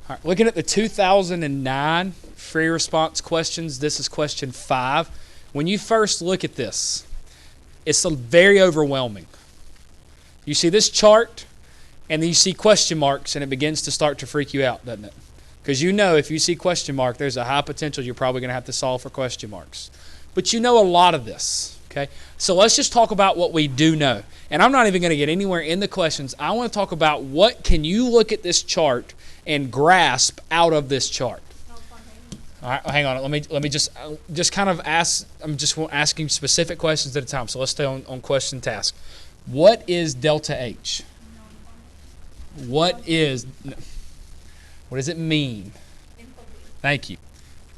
All right, looking at the 2009 free response questions, this is question 5. When you first look at this, it's very overwhelming. You see this chart, and then you see question marks, and it begins to start to freak you out, doesn't it? Because you know if you see question mark, there's a high potential you're probably going to have to solve for question marks. But you know a lot of this, okay? So let's just talk about what we do know. And I'm not even going to get anywhere in the questions. I want to talk about what can you look at this chart and grasp out of this chart. All right, hang on. Let me just kind of ask. I'm just asking specific questions at a time. So let's stay on question task. What is delta H? What does it mean? Thank you.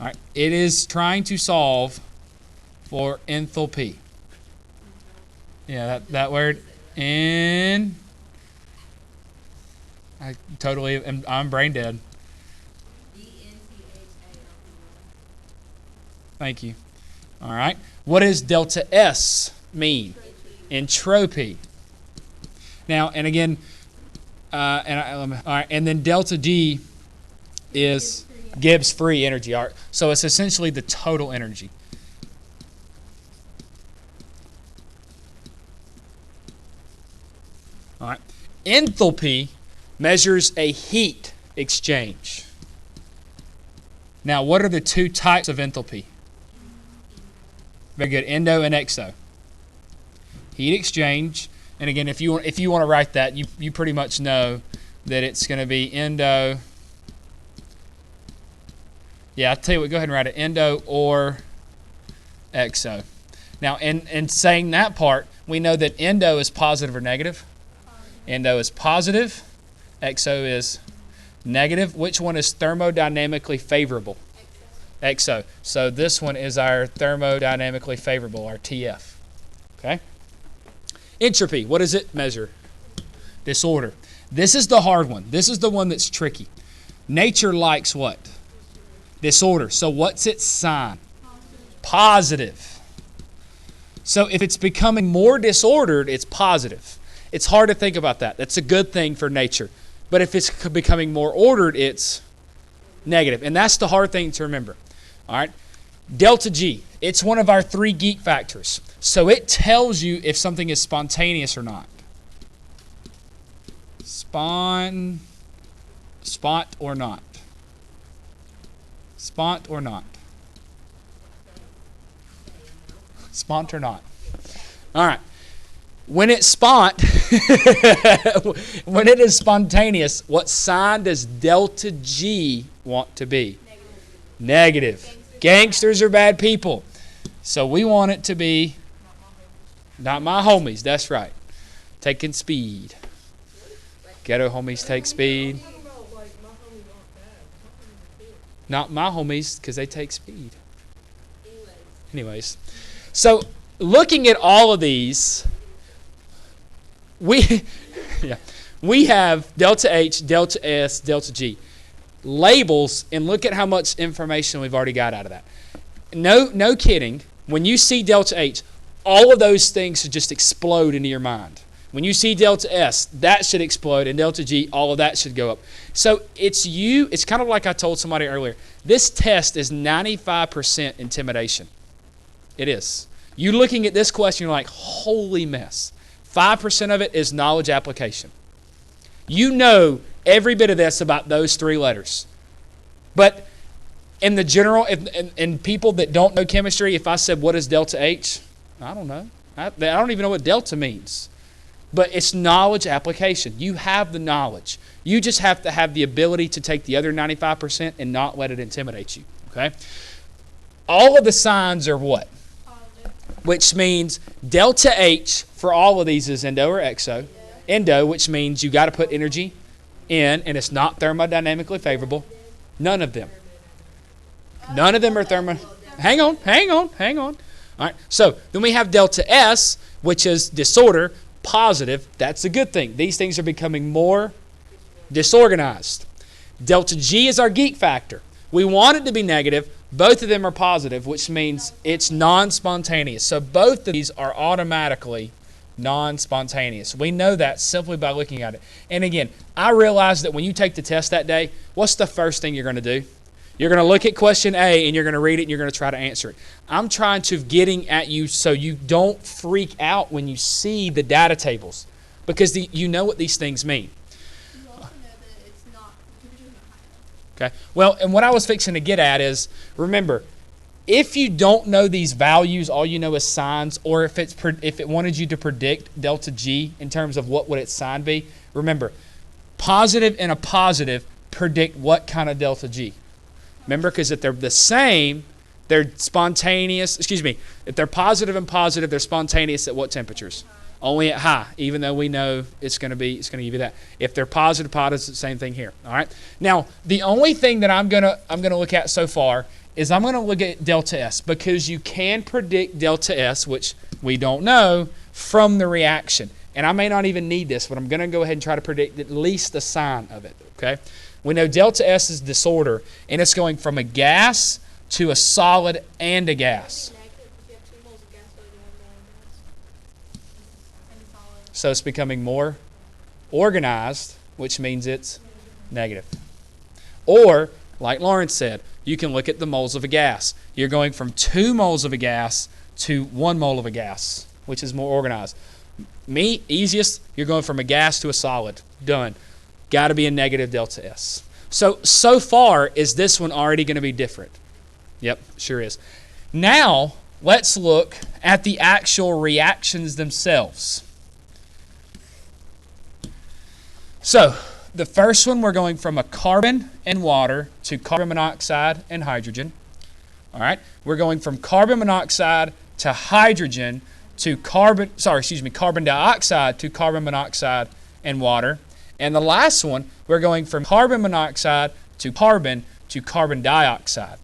All right, it is trying to solve for enthalpy. Yeah, that word. And I'm brain dead. Thank you. All right. What does delta S mean? Entropy. Now, and again, all right, and then delta D is Gibbs free energy. All right, so it's essentially the total energy. All right. Enthalpy measures a heat exchange. Now, what are the two types of enthalpy? Very good. Endo and exo. Heat exchange. And again, if you want to write that, you pretty much know that it's going to be endo. Yeah, I'll tell you what, go ahead and write it. Endo or exo. Now, in saying that part, we know that endo is positive or negative. Endo is positive. Exo is negative. Which one is thermodynamically favorable? Exo. So this one is our thermodynamically favorable, our TF. Okay? Entropy, what does it measure? Disorder. This is the hard one. This is the one that's tricky. Nature likes what? Disorder. So what's its sign? Positive. So if it's becoming more disordered, it's positive. It's hard to think about that. That's a good thing for nature. But if it's becoming more ordered, it's negative. And that's the hard thing to remember. All right? Delta G. It's one of our 3 geek factors. So it tells you if something is spontaneous or not. Spot or not. Spont or not. Spont or not. All right. When it's when it is spontaneous, what sign does delta G want to be? Negative. Gangsters are bad people. So we want it to be not my homies. That's right. Taking speed. Ghetto homies take speed. Not my homies because they take speed. Anyways. So looking at all of these, we have delta H, delta S, delta G. Labels, and look at how much information we've already got out of that. No kidding. When you see delta H, all of those things should just explode into your mind. When you see delta S, that should explode, and delta G, all of that should go up. So it's kind of like I told somebody earlier. This test is 95% intimidation. It is. You looking at this question, you're like, holy mess. 5% of it is knowledge application. You know every bit of this about those 3 letters. But in the general, in people that don't know chemistry, if I said, what is delta H? I don't know. I don't even know what delta means. But it's knowledge application. You have the knowledge. You just have to have the ability to take the other 95% and not let it intimidate you. Okay? All of the signs are what? Which means delta H for all of these is endo or exo. Endo, which means you got to put energy in, and it's not thermodynamically favorable. None of them. None of them are Hang on. All right. So then we have delta S, which is disorder, positive. That's a good thing. These things are becoming more disorganized. Delta G is our geek factor. We want it to be negative. Both of them are positive, which means it's non-spontaneous. So both of these are automatically non-spontaneous. We know that simply by looking at it. And again, I realize that when you take the test that day, what's the first thing you're going to do? You're going to look at question A and you're going to read it and you're going to try to answer it. I'm trying to getting at you so you don't freak out when you see the data tables, because you know what these things mean. You also know that it's not, the temperature's not high enough. Okay. Well, and what I was fixing to get at is, remember, if you don't know these values, all you know is signs, or if it wanted you to predict delta G in terms of what would its sign be, remember, positive and a positive predict what kind of delta G. Remember, because if they're the same, they're spontaneous. Excuse me. If they're positive and positive, they're spontaneous at what temperatures? Only at high, even though we know it's going to give you that. If they're positive, it's the same thing here. All right. Now, the only thing that I'm gonna look at so far is I'm going to look at delta S, because you can predict delta S, which we don't know, from the reaction. And I may not even need this, but I'm going to go ahead and try to predict at least the sign of it. Okay. We know delta S is disorder, and it's going from a gas to a solid and a gas. So it's becoming more organized, which means it's negative. Or, like Lawrence said, you can look at the moles of a gas. You're going from 2 moles of a gas to 1 mole of a gas, which is more organized. Easiest, you're going from a gas to a solid. Done. Got to be a negative delta S. So far, is this one already going to be different? Yep, sure is. Now, let's look at the actual reactions themselves. So, the first one, we're going from a carbon and water to carbon monoxide and hydrogen. All right? We're going from carbon monoxide to hydrogen to carbon dioxide to carbon monoxide and water. And the last one, we're going from carbon monoxide to carbon dioxide.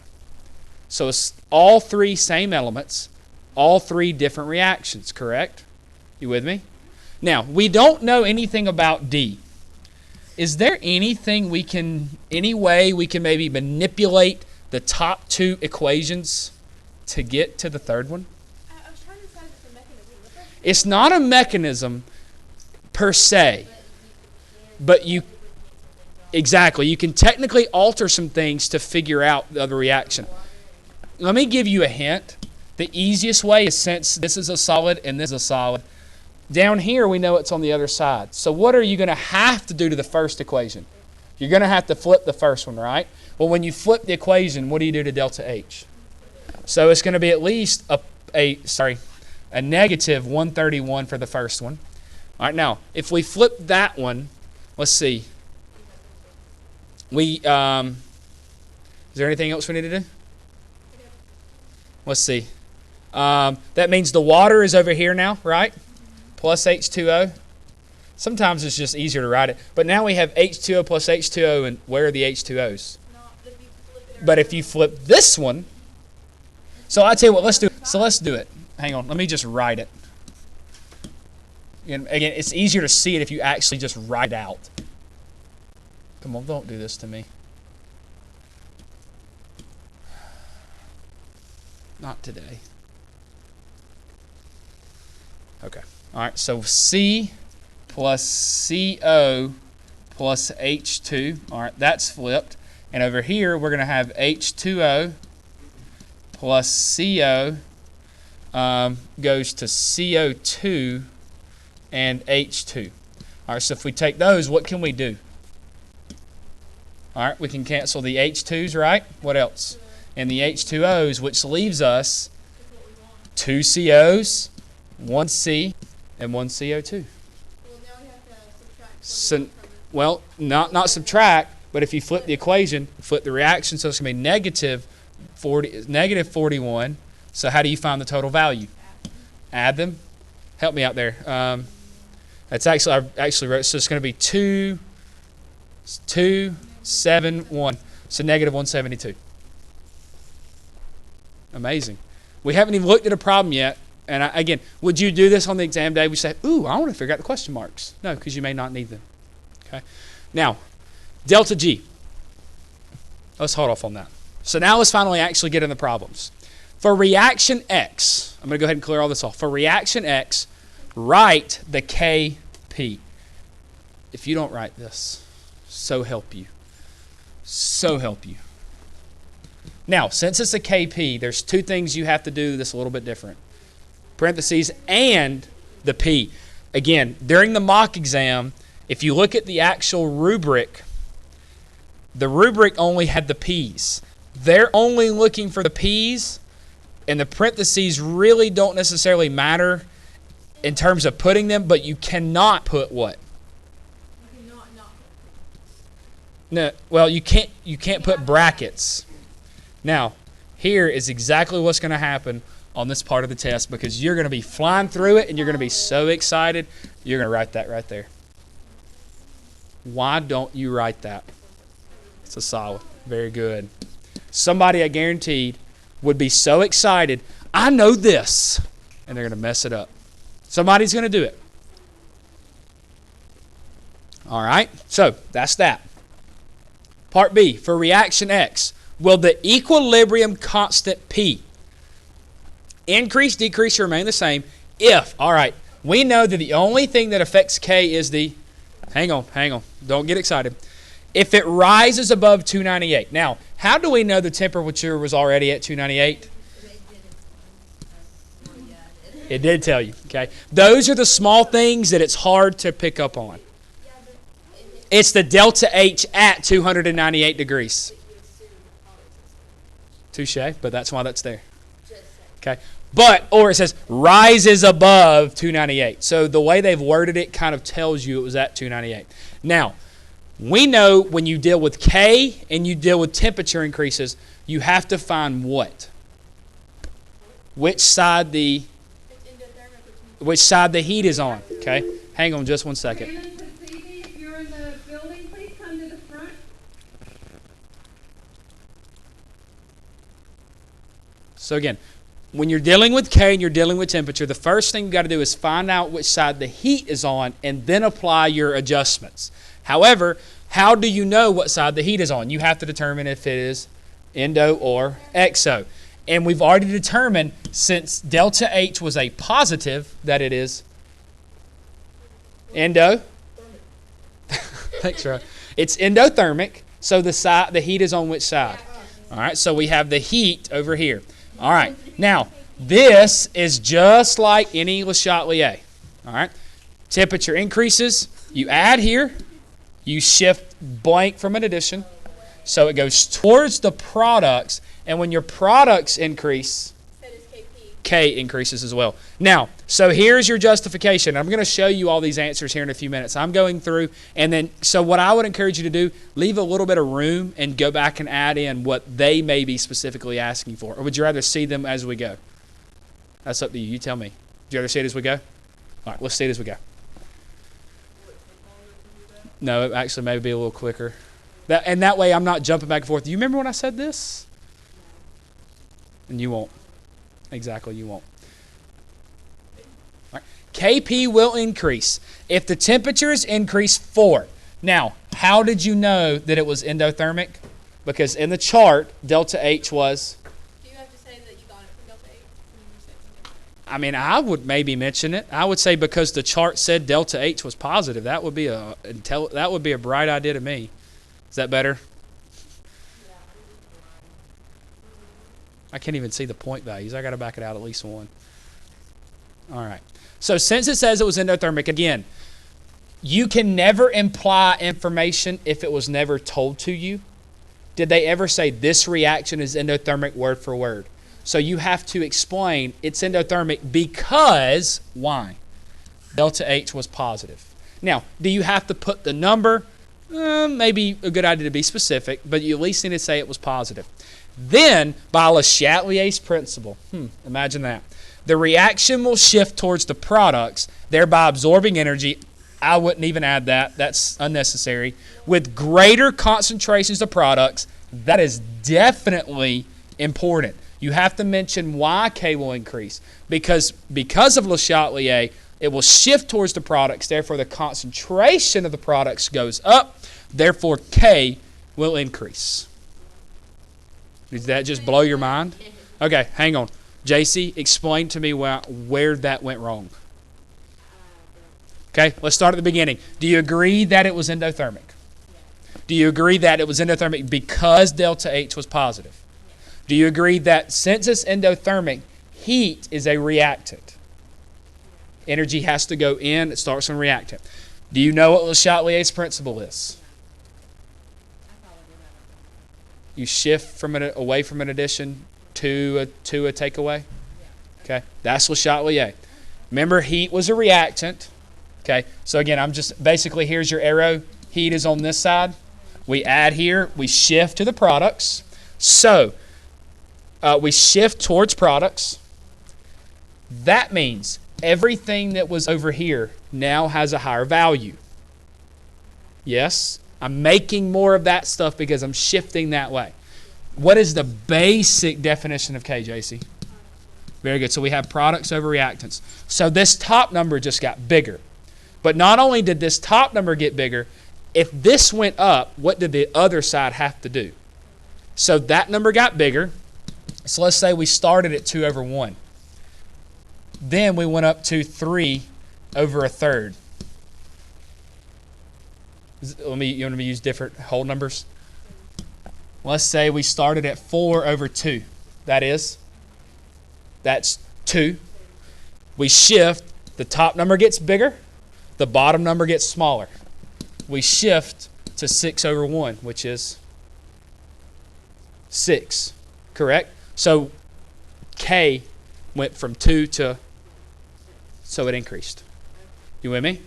So it's all 3 same elements, all 3 different reactions, correct? You with me? Now, we don't know anything about D. Is there any way we can maybe manipulate the top 2 equations to get to the third one? I was trying to decide if it's a mechanism. It's not a mechanism per se, but you can technically alter some things to figure out the other reaction. Let me give you a hint. The easiest way is, since this is a solid and this is a solid, down here we know it's on the other side. So what are you going to have to do to the first equation? You're going to have to flip the first one, right? Well, when you flip the equation, what do you do to delta H? So it's going to be at least a negative 131 for the first one. All right, now, if we flip that one, let's see. Is there anything else we need to do? Let's see. That means the water is over here now, right? Plus H2O. Sometimes it's just easier to write it. But now we have H2O plus H2O, and where are the H2Os? But if you flip this one, so I tell you what, let's do it. Hang on, let me just write it. Again, it's easier to see it if you actually just write it out. Come on, don't do this to me. Not today. Okay. All right, so C plus CO plus H2. All right, that's flipped. And over here, we're going to have H2O plus CO goes to CO2 and H2. All right, so if we take those, what can we do? All right, we can cancel the H2s, right? What else? And the H2Os, which leaves us 2 COs, 1 C, and 1 CO2. Well, now we have to subtract. So, well, not subtract, but if you flip the equation, flip the reaction, so it's going to be negative 41. So how do you find the total value? Add them. Help me out there. That's I actually wrote, so it's going to be 2, 7, 1. So negative 172. Amazing. We haven't even looked at a problem yet. And again, would you do this on the exam day? We say, ooh, I want to figure out the question marks. No, because you may not need them. Okay. Now, delta G. Let's hold off on that. So now let's finally actually get in the problems. For reaction X, I'm going to go ahead and clear all this off. For reaction X, write the Kp. If you don't write this, so help you. So help you. Now, since it's a Kp, there's two things you have to do that's a little bit different. Parentheses and the P. Again, during the mock exam, if you look at the actual rubric, the rubric only had the P's. They're only looking for the P's, and the parentheses really don't necessarily matter in terms of putting them, but you cannot put what? You cannot not. No, well, you can't put brackets. Now, here is exactly what's going to happen on this part of the test, because you're going to be flying through it and you're going to be so excited, you're going to write that right there. Why don't you write that? It's a solid. Very good. Somebody, I guaranteed, would be so excited, I know this, and they're going to mess it up. Somebody's going to do it. All right, so that's that. Part B, for reaction X, will the equilibrium constant P increase, decrease, or remain the same if, all right, we know that the only thing that affects K is the, hang on, don't get excited, if it rises above 298. Now, how do we know the temperature was already at 298? It did tell you, okay? Those are the small things that it's hard to pick up on. It's the delta H at 298 degrees. Touche, but that's why that's there. Okay? But, or it says, rises above 298. So the way they've worded it kind of tells you it was at 298. Now, we know when you deal with K and you deal with temperature increases, you have to find what? Which side the heat is on. Okay? Hang on just 1 second. If you're in the building, please come to the front. So again, when you're dealing with K and you're dealing with temperature, the first thing you got to do is find out which side the heat is on and then apply your adjustments. However, how do you know what side the heat is on? You have to determine if it is endo or exo. And we've already determined, since delta H was a positive, that it is endo. Thanks, Roy. It's endothermic, so the heat is on which side? All right, so we have the heat over here. All right, now, this is just like any Le Chatelier. All right, temperature increases, you add here, you shift blank from an addition, so it goes towards the products, and when your products increase, K increases as well. Now, so here's your justification. I'm going to show you all these answers here in a few minutes. I'm going through, and then, so what I would encourage you to do, leave a little bit of room and go back and add in what they may be specifically asking for. Or would you rather see them as we go? That's up to you. You tell me. Would you rather see it as we go? All right, let's see it as we go. No, it actually may be a little quicker. And that way I'm not jumping back and forth. Do you remember when I said this? And you won't. Exactly, you won't. All right. Kp will increase if the temperature is increased 4. Now, how did you know that it was endothermic? Because in the chart, delta H was... Do you have to say that you got it from delta H? I mean, I would maybe mention it. I would say because the chart said delta H was positive. That would be a bright idea to me. Is that better? I can't even see the point values. I got to back it out at least one. All right. So since it says it was endothermic, again, you can never imply information if it was never told to you. Did they ever say this reaction is endothermic word for word? So you have to explain it's endothermic because why? Delta H was positive. Now, do you have to put the number? Maybe a good idea to be specific, but you at least need to say it was positive. Then, by Le Chatelier's principle, imagine that. The reaction will shift towards the products, thereby absorbing energy. I wouldn't even add that. That's unnecessary. With greater concentrations of products, that is definitely important. You have to mention why K will increase. Because of Le Chatelier, it will shift towards the products. Therefore, the concentration of the products goes up. Therefore, K will increase. Did that just blow your mind? Okay, hang on. JC, explain to me where that went wrong. Okay, let's start at the beginning. Do you agree that it was endothermic? Do you agree that it was endothermic because delta H was positive? Do you agree that since it's endothermic, heat is a reactant? Energy has to go in, it starts from reactant. Do you know what Le Chatelier's principle is? You shift from away from an addition to a takeaway? Okay, that's Le Chatelier. Remember, heat was a reactant. Okay, so again, I'm just basically, here's your arrow. Heat is on this side. We add here, we shift to the products. So, we shift towards products. That means everything that was over here now has a higher value. Yes? I'm making more of that stuff because I'm shifting that way. What is the basic definition of K, JC? Very good. So we have products over reactants. So this top number just got bigger. But not only did this top number get bigger, if this went up, what did the other side have to do? So that number got bigger. So let's say we started at 2 over 1. Then we went up to 3 over a third. You want me to use different whole numbers? Let's say we started at 4 over 2. That's 2. We shift, the top number gets bigger, the bottom number gets smaller. We shift to 6 over 1, which is 6, correct? So K went from 2 to, so it increased. You with me?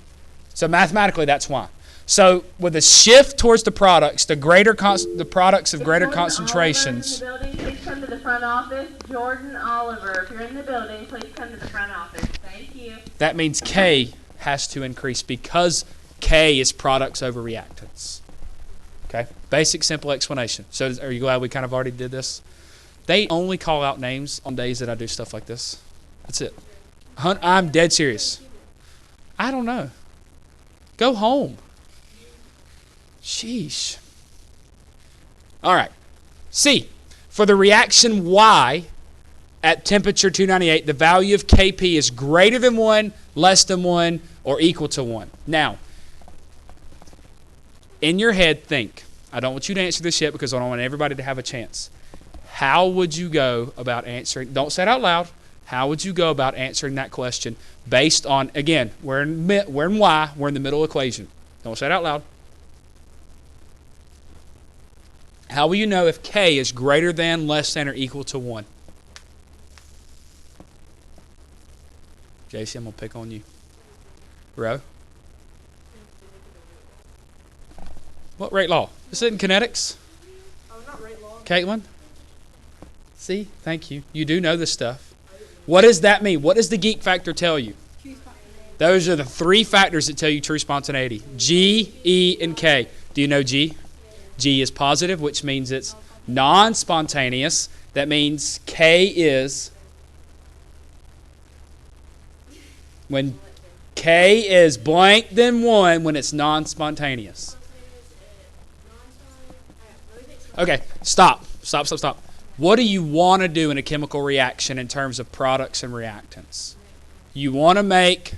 So mathematically, that's why. So with a shift towards the products, the products of greater concentrations. Oliver, if you're in the building, please come to the front office. Jordan Oliver, if you're in the building, please come to the front office. Thank you. That means K has to increase because K is products over reactants. Okay? Basic, simple explanation. So are you glad we kind of already did this? They only call out names on days that I do stuff like this. That's it. I'm dead serious. I don't know. Go home. Sheesh. All right. C. For the reaction Y at temperature 298, the value of Kp is greater than 1, less than 1, or equal to 1. Now, in your head, think. I don't want you to answer this yet because I don't want everybody to have a chance. How would you go about answering? Don't say it out loud. How would you go about answering that question based on, again, we're in Y, we're in the middle equation. Don't say it out loud. How will you know if K is greater than, less than, or equal to 1? JC, I'm going to pick on you. Ro? What rate law? Is it in kinetics? Oh, not rate law. Caitlin? See? Thank you. You do know this stuff. What does that mean? What does the geek factor tell you? Those are the 3 factors that tell you true spontaneity. G, E, and K. Do you know G? G is positive, which means it's non-spontaneous. That means K is, when K is blank then 1, when it's non-spontaneous. Okay, stop. What do you want to do in a chemical reaction in terms of products and reactants? You want to make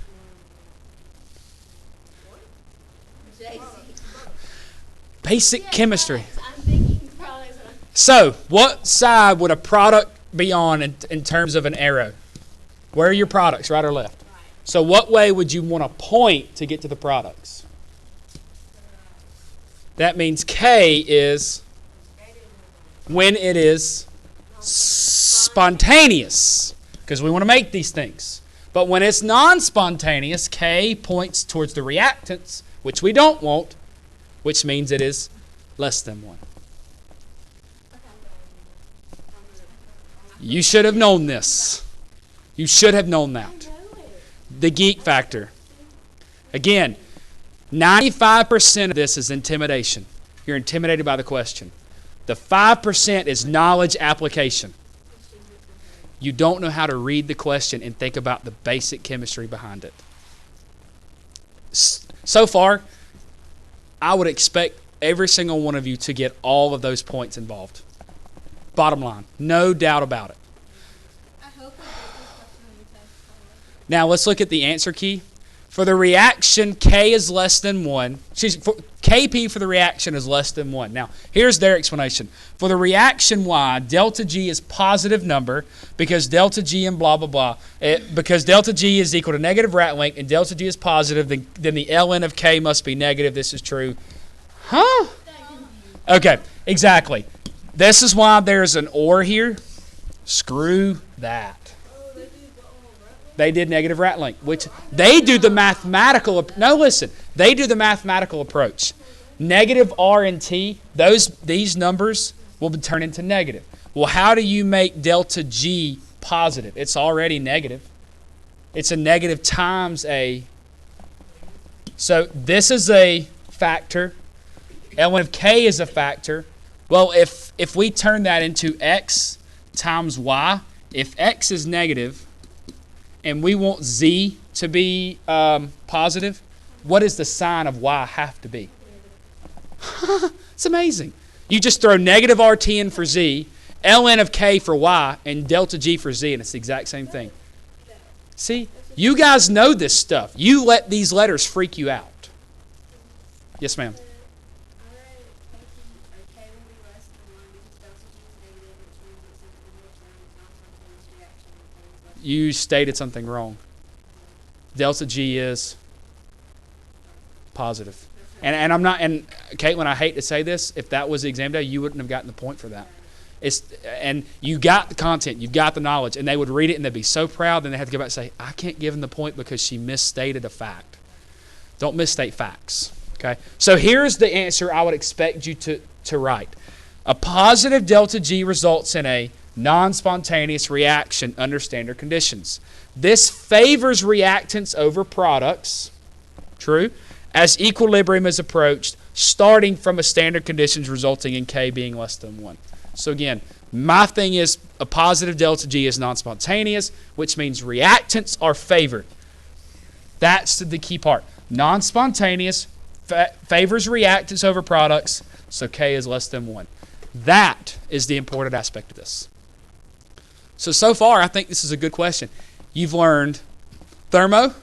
basic chemistry. So, what side would a product be on in terms of an arrow? Where are your products, right or left? So, what way would you want to point to get to the products? That means K is when it is spontaneous, because we want to make these things. But when it's non-spontaneous, K points towards the reactants, which we don't want, which means it is less than 1. You should have known this. You should have known that. The geek factor. Again, 95% of this is intimidation. You're intimidated by the question. The 5% is knowledge application. You don't know how to read the question and think about the basic chemistry behind it. So far, I would expect every single one of you to get all of those points involved. Bottom line, no doubt about it. I hope I get this question on the test. Now let's look at the answer key. For the reaction, K is less than 1. Kp for the reaction is less than 1. Now, here's their explanation. For the reaction Y, delta G is positive number because delta G and blah, blah, blah. Because delta G is equal to negative rat length and delta G is positive, then the ln of K must be negative. This is true. Huh? Okay, exactly. This is why there's an or here. Screw that. They did negative rat length, which they do the mathematical. No, listen. They do the mathematical approach. Negative R and T, these numbers will be turned into negative. Well, how do you make delta G positive? It's already negative. It's a negative times a. So this is a factor. ln of K is a factor. Well, if we turn that into X times Y, if X is negative, and we want Z to be positive, what does the sign of Y have to be? It's amazing. You just throw negative RT in for Z, ln of K for Y, and delta G for Z, and it's the exact same thing. See? You guys know this stuff. You let these letters freak you out. Yes, ma'am. You stated something wrong. Delta G is positive. And I'm not, and Caitlin, I hate to say this, if that was the exam day, you wouldn't have gotten the point for that. And you got the content, you've got the knowledge, and they would read it and they'd be so proud, then they have to go back and say, I can't give them the point because she misstated a fact. Don't misstate facts. Okay? So here's the answer I would expect you to write. A positive delta G results in a non-spontaneous reaction under standard conditions. This favors reactants over products, true, as equilibrium is approached, starting from a standard conditions resulting in K being less than 1. So again, my thing is a positive delta G is non-spontaneous, which means reactants are favored. That's the key part. Non-spontaneous favors reactants over products, so K is less than 1. That is the important aspect of this. So far, I think this is a good question. You've learned thermo,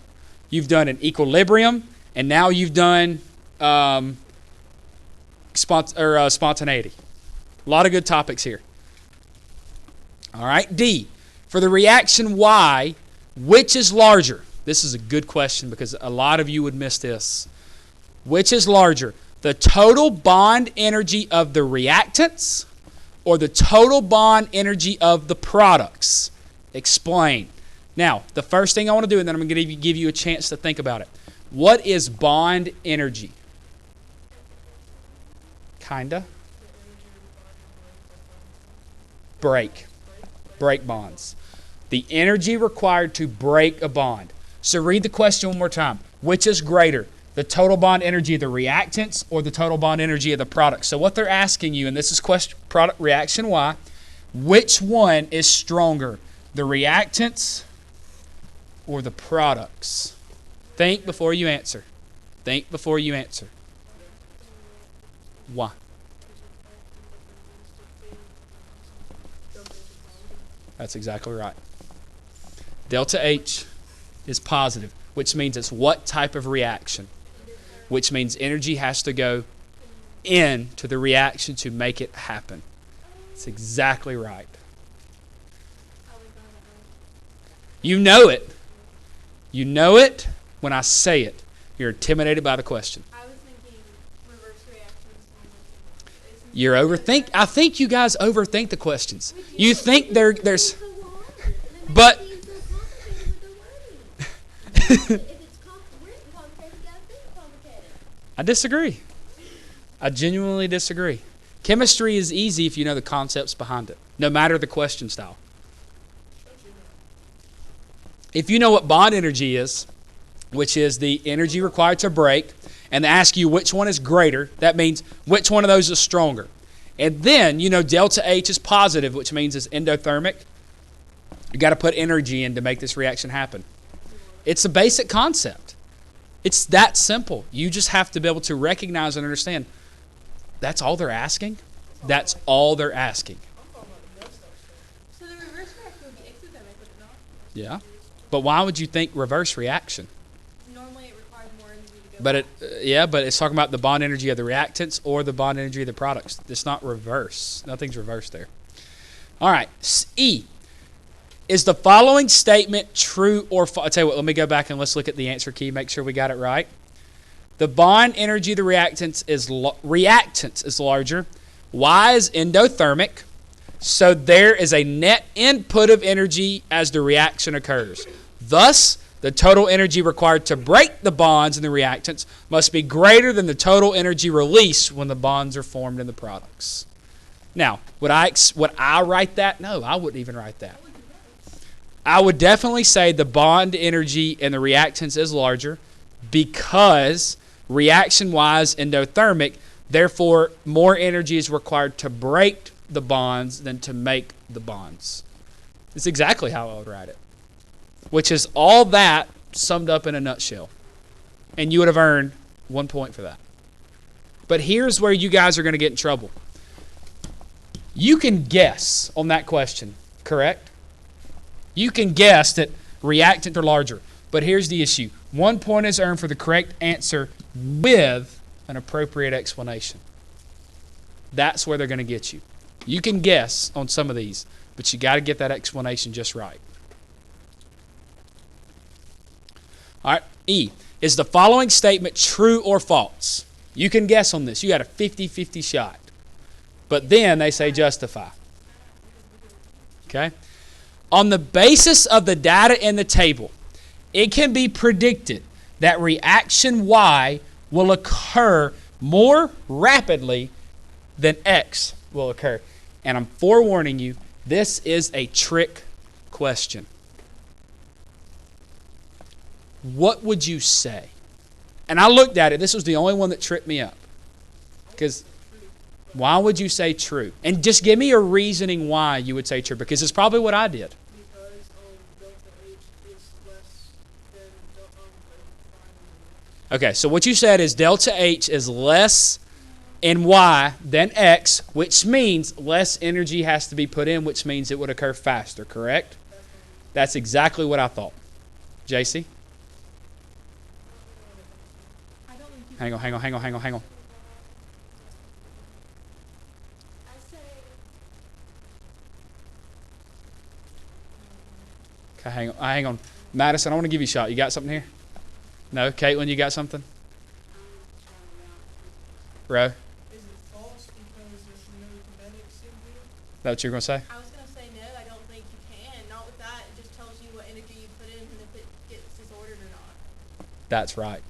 you've done an equilibrium, and now you've done spontaneity. A lot of good topics here. All right, D. For the reaction Y, which is larger? This is a good question because a lot of you would miss this. Which is larger? The total bond energy of the reactants or the total bond energy of the products? Explain. Now, the first thing I want to do, and then I'm going to give you a chance to think about it. What is bond energy? Kinda. Break bonds. The energy required to break a bond. So read the question one more time. Which is greater? The total bond energy of the reactants or the total bond energy of the product? So what they're asking you, and this is product reaction Y, which one is stronger? The reactants or the products? Think before you answer. Think before you answer. Why? That's exactly right. Delta H is positive, which means it's what type of reaction? Which means energy has to go into the reaction to make it happen. It's exactly right. You know it. You know it when I say it. You're intimidated by the question. I was thinking reverse reactions. You're overthink. I think you guys overthink the questions. You think there's, but. I disagree. I genuinely disagree. Chemistry is easy if you know the concepts behind it, no matter the question style. If you know what bond energy is, which is the energy required to break, and they ask you which one is greater, that means which one of those is stronger. And then you know delta H is positive, which means it's endothermic. You got to put energy in to make this reaction happen. It's a basic concept. It's that simple. You just have to be able to recognize and understand. That's all they're asking. That's all they're asking. So the reverse reaction would be exothermic, would it not? Yeah. But why would you think reverse reaction? Normally But but it's talking about the bond energy of the reactants or the bond energy of the products. It's not reverse. Nothing's reversed there. All right. E. Is the following statement true or false? I'll tell you what, let me go back and let's look at the answer key, make sure we got it right. The bond energy of the reactants is larger. Y is endothermic. So there is a net input of energy as the reaction occurs. Thus, the total energy required to break the bonds in the reactants must be greater than the total energy released when the bonds are formed in the products. Now, would I write that? No, I wouldn't even write that. I would definitely say the bond energy in the reactants is larger because reaction-wise endothermic, therefore more energy is required to break the bonds than to make the bonds. It's exactly how I would write it, which is all that summed up in a nutshell. And you would have earned 1 point for that. But here's where you guys are going to get in trouble. You can guess on that question, correct? You can guess that reactant are larger. But here's the issue. 1 point is earned for the correct answer with an appropriate explanation. That's where they're going to get you. You can guess on some of these, but you got to get that explanation just right. All right, E. Is the following statement true or false? You can guess on this. You got a 50-50 shot. But then they say justify. Okay? On the basis of the data in the table, it can be predicted that reaction Y will occur more rapidly than X will occur. And I'm forewarning you, this is a trick question. What would you say? And I looked at it. This was the only one that tripped me up. Because why would you say true? And just give me a reasoning why you would say true. Because it's probably what I did. Because delta H is less than delta Okay, so what you said is delta H is less in Y than X, which means less energy has to be put in, which means it would occur faster, correct? That's exactly what I thought. JC? Hang on. Okay, hang on. Madison, I want to give you a shot. You got something here? No? Caitlin, you got something? Ro? Is it false because there's no kinetics in here? Is that what you're going to say? I was going to say no, I don't think you can. Not with that. It just tells you what energy you put in and if it gets disordered or not. That's right.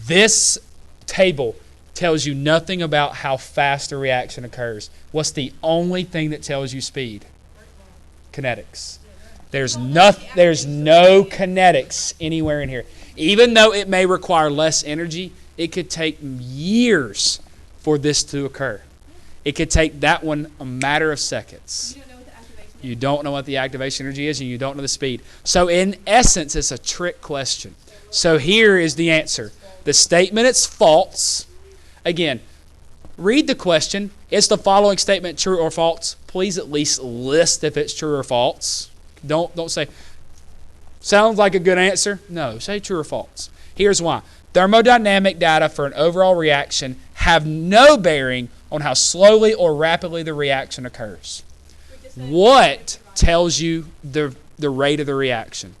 This table tells you nothing about how fast a reaction occurs. What's the only thing that tells you speed? Kinetics. There's no kinetics anywhere in here. Even though it may require less energy, it could take years for this to occur. It could take that one a matter of seconds. You don't know what the activation energy is, and you don't know the speed. So in essence, it's a trick question. So here is the answer. The statement is false. Again, read the question. Is the following statement true or false? Please at least list if it's true or false. Don't say, sounds like a good answer. No, say true or false. Here's why. Thermodynamic data for an overall reaction have no bearing on how slowly or rapidly the reaction occurs. What tells you the rate of the reaction?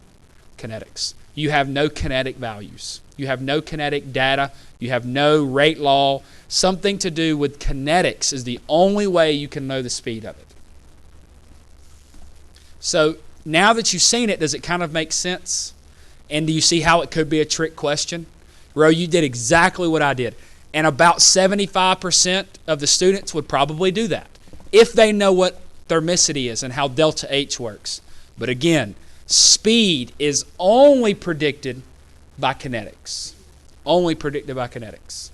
Kinetics. You have no kinetic values. You have no kinetic data. You have no rate law. Something to do with kinetics is the only way you can know the speed of it. So now that you've seen it, does it kind of make sense? And do you see how it could be a trick question? Ro, you did exactly what I did. And about 75% of the students would probably do that if they know what thermicity is and how delta H works. But again, speed is only predicted by kinetics. Only predicted by kinetics.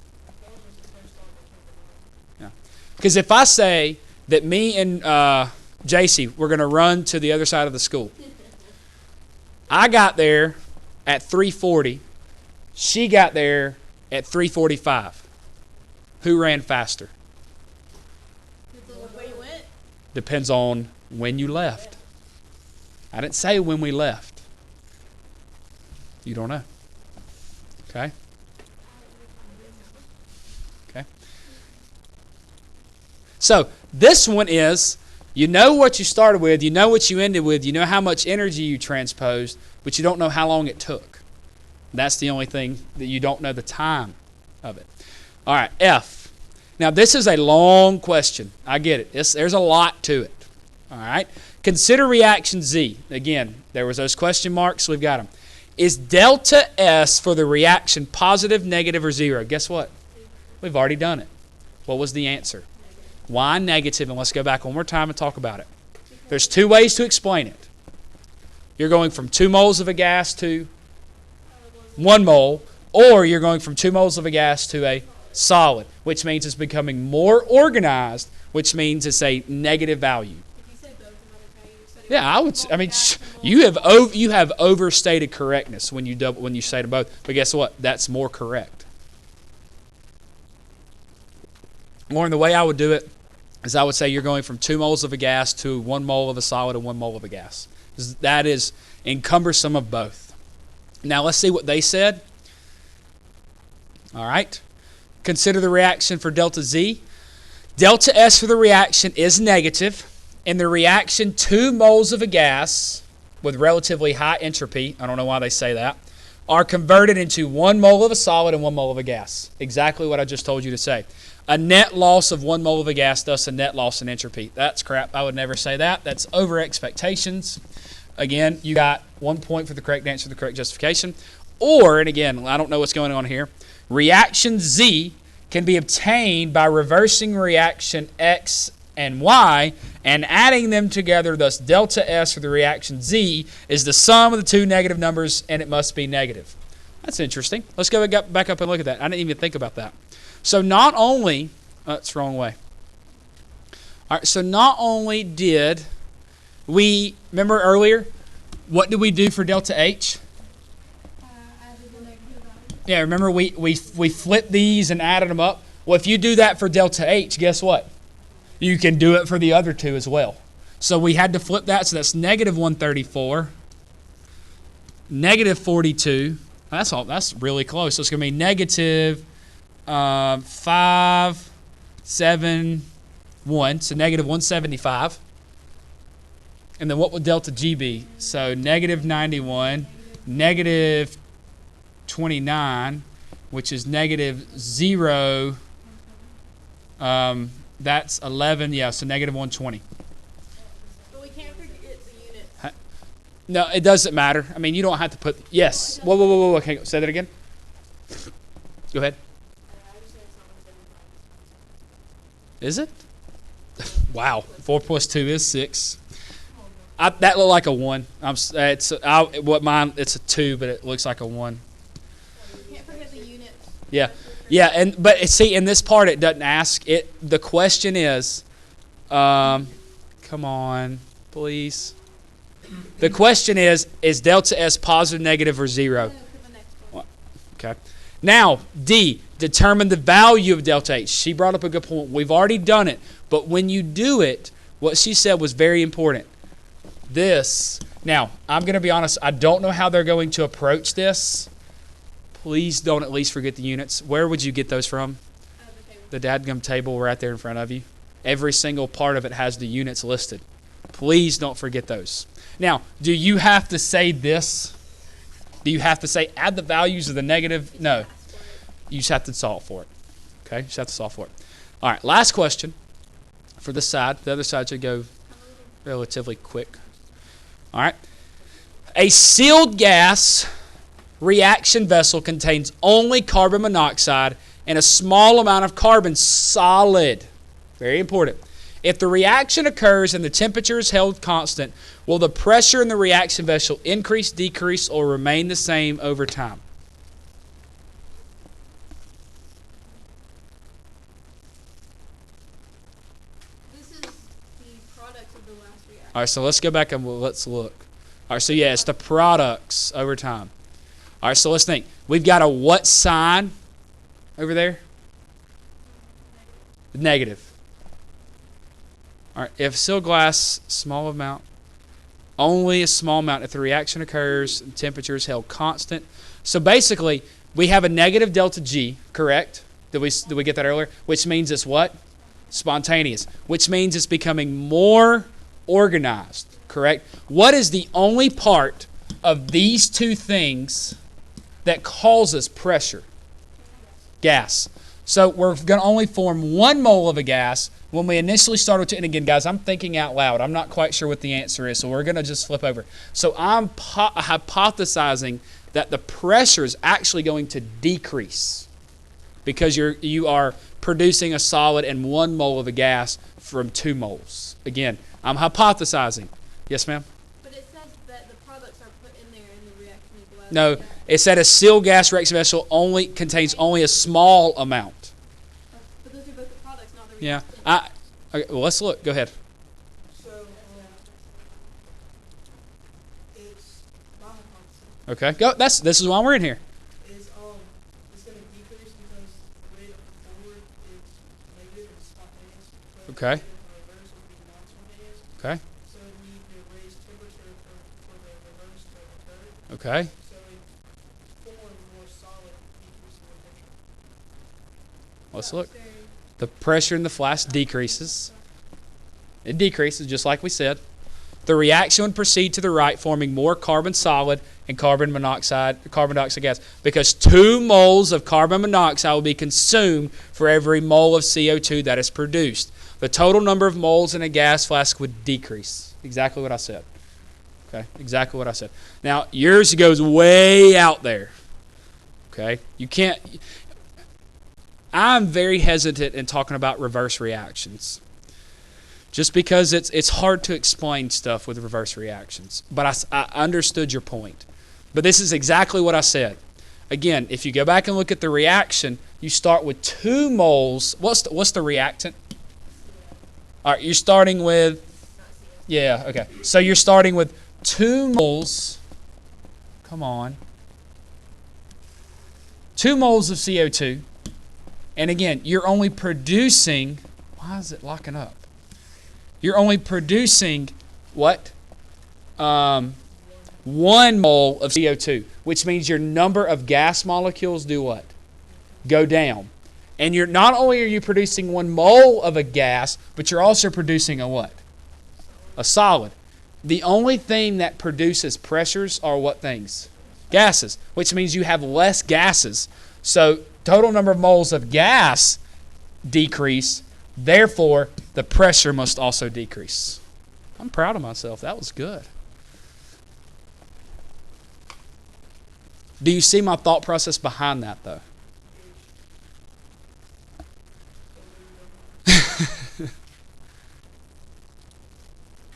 Yeah. Because if I say that me and JC, we're going to run to the other side of the school. I got there at 3:40. She got there at 3:45. Who ran faster? Where you went? Depends on when you left. I didn't say when we left. You don't know. Okay? So this one is, you know what you started with, you know what you ended with, you know how much energy you transposed, but you don't know how long it took. That's the only thing that you don't know the time of it. All right, F. Now this is a long question. I get it. There's a lot to it. All right. Consider reaction Z. Again, there was those question marks. We've got them. Is delta S for the reaction positive, negative, or zero? Guess what? We've already done it. What was the answer? Why negative? And let's go back one more time and talk about it. There's two ways to explain it. You're going from 2 moles of a gas to 1 mole, or you're going from 2 moles of a gas to a solid, which means it's becoming more organized, which means it's a negative value. Yeah, I would. I mean, you have overstated correctness when you say to both. But guess what? That's more correct. Lauren, the way I would do it is I would say you're going from 2 moles of a gas to 1 mole of a solid and 1 mole of a gas. That is encumbersome of both. Now let's see what they said. All right. Consider the reaction for delta Z. Delta S for the reaction is negative. In the reaction, 2 moles of a gas with relatively high entropy, I don't know why they say that, are converted into 1 mole of a solid and 1 mole of a gas. Exactly what I just told you to say. A net loss of 1 mole of a gas, thus a net loss in entropy. That's crap. I would never say that. That's over expectations. Again, you got 1 point for the correct answer, the correct justification. Or, and again, I don't know what's going on here, reaction Z can be obtained by reversing reaction X and Y and adding them together. Thus, delta S for the reaction Z is the sum of the two negative numbers, and it must be negative. That's interesting. Let's go back up and look at that. I didn't even think about that. So not only, that's the wrong way. All right, so not only did we, remember earlier, what did we do for delta H? Yeah, remember we flipped these and added them up? Well, if you do that for delta H, guess what? You can do it for the other two as well. So we had to flip that, so that's negative 134, negative 42. That's really close. So it's going to be negative 571, so negative 175. And then what would delta G be? So negative 91, negative 29, which is negative 0. That's 11, yeah, so negative 120. But we can't forget the units. No, it doesn't matter. I mean, you don't have to put, yes. Whoa. Okay, say that again. Go ahead. Is it? Wow. 4 plus 2 is 6. That looked like a 1. It's a 2, but it looks like a 1. We can't forget the units. Yeah. Yeah, but see, in this part it doesn't ask it. The question is, come on, please. The question is delta S positive, negative, or 0? Okay. Now, D, determine the value of delta H. She brought up a good point. We've already done it, but when you do it, what she said was very important. This. Now, I'm going to be honest, I don't know how they're going to approach this. Please don't at least forget the units. Where would you get those from? The dadgum table right there in front of you. Every single part of it has the units listed. Please don't forget those. Now, do you have to say this? Do you have to say add the values of the negative? No. You just have to solve for it. Okay? You just have to solve for it. All right, last question for this side. The other side should go relatively quick. All right. A sealed gas reaction vessel contains only carbon monoxide and a small amount of carbon solid. Very important. If the reaction occurs and the temperature is held constant, will the pressure in the reaction vessel increase, decrease, or remain the same over time? This is the product of the last reaction. All right, so let's go back and let's look. All right, so yeah, it's the products over time. All right, so let's think. We've got a what sign over there? Negative. All right, if sealed glass, small amount, only a small amount. If the reaction occurs, and temperature is held constant. So basically, we have a negative delta G, correct? Did we get that earlier? Which means it's what? Spontaneous, which means it's becoming more organized, correct? What is the only part of these two things that causes pressure? Gas. So we're going to only form 1 mole of a gas when we initially start with 2. And again, guys, I'm thinking out loud. I'm not quite sure what the answer is, so we're going to just flip over. So I'm hypothesizing that the pressure is actually going to decrease because you are producing a solid and 1 mole of a gas from 2 moles. Again, I'm hypothesizing. Yes, ma'am? But it says that the products are put in there in the reaction below. No, it said a sealed gas reaction vessel contains only a small amount. But those are both the products, not the Yeah. reactant. Okay, well, let's look. Go ahead. So, it's my hypothesis Okay. Go. This is why we're in here. is it's going to decrease because the rate of forward is negative and spontaneous. But Okay. the reverse would be non-spontaneous. Okay. So it would need to raise temperature for the reverse to occur. Okay. So it forms more solid, decreasing the pressure. Let's look. So, The pressure in the flask decreases. It decreases, just like we said. The reaction would proceed to the right, forming more carbon solid and carbon dioxide gas, because 2 moles of carbon monoxide will be consumed for every mole of CO2 that is produced. The total number of moles in a gas flask would decrease. Exactly what I said. Okay, exactly what I said. Now, yours goes way out there. Okay, you can't. I'm very hesitant in talking about reverse reactions, just because it's hard to explain stuff with reverse reactions. But I understood your point. But this is exactly what I said. Again, if you go back and look at the reaction, you start with 2 moles. What's the reactant? All right, you're starting with, yeah, okay. So you're starting with 2 moles. Come on. 2 moles of CO2. And again, you're only producing, why is it locking up? You're only producing what? 1 mole of CO2, which means your number of gas molecules do what? Go down. And you're not only are you producing 1 mole of a gas, but you're also producing a what? A solid. The only thing that produces pressures are what things? Gases, which means you have less gases. So total number of moles of gas decrease, therefore the pressure must also decrease. I'm proud of myself. That was good. Do you see my thought process behind that, though?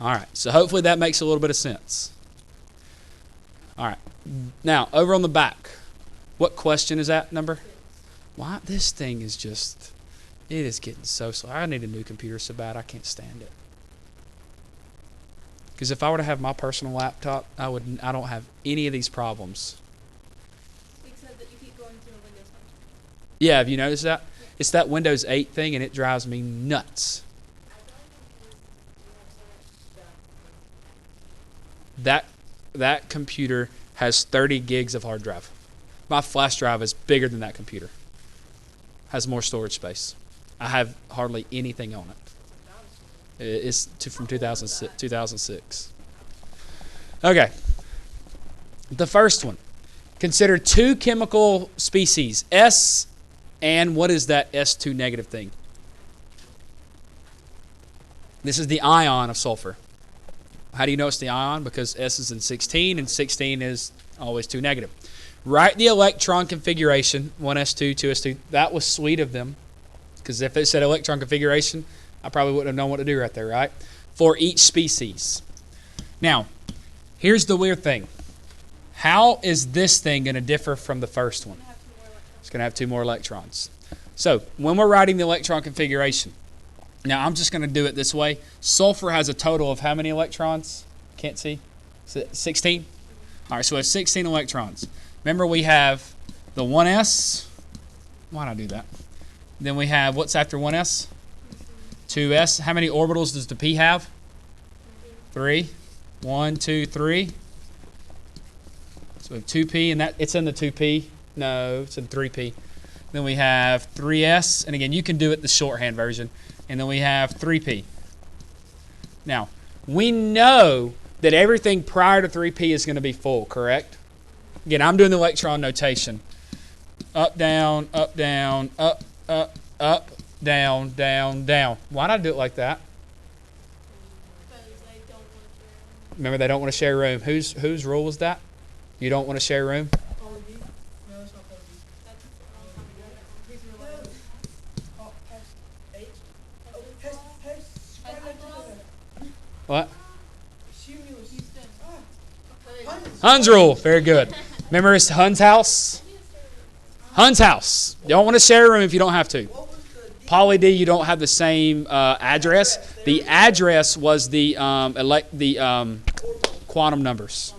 All right, so hopefully that makes a little bit of sense. All right, now over on the back, what question is that number? Why this thing is just, it is getting so slow. I need a new computer so bad I can't stand it. Because if I were to have my personal laptop, I don't have any of these problems. except that you keep going to the Windows Phone. Yeah, have you noticed that? It's that Windows 8 thing, and it drives me nuts. That computer has 30 gigs of hard drive. My flash drive is bigger than that computer. Has more storage space. I have hardly anything on it. It's from 2006. Okay. The first one. Consider 2 chemical species, S and what is that S2 negative thing? This is the ion of sulfur. How do you know it's the ion? Because S is in 16 and 16 is always 2 negative. Write the electron configuration, 1s2, 2s2. That was sweet of them, because if it said electron configuration, I probably wouldn't have known what to do right there, right? For each species. Now, here's the weird thing. How is this thing going to differ from the first one? It's going to have 2 more electrons. So, when we're writing the electron configuration, now I'm just going to do it this way. Sulfur has a total of how many electrons? Can't see? 16? All right, so it has 16 electrons. Remember, we have the 1s. Why did I do that? Then we have, what's after 1s? 2s. How many orbitals does the p have? 3. 1, 2, 3. So we have 2p, and that it's in the 2p. No, it's in 3p. Then we have 3s, and again, you can do it the shorthand version. and then we have 3p. Now, we know that everything prior to 3p is going to be full, correct? Again, I'm doing the electron notation. Up, down, up, down, up, down, down, down. Why did I do it like that? Because they don't want to share. Remember, they don't want to share room. Whose rule was that? You don't want to share room? Poly B? No, it's not poly B. That's a long time ago. Please No. realize. Oh, past H? Oh, past, square leg together. What? Cumulus. Houston. Ah, Huns. Hun's rule. Very good. Remember, it's Hun's house? Hun's house. You don't want to share a room if you don't have to. What was the D? Poly D, you don't have the same address. The address was the quantum numbers.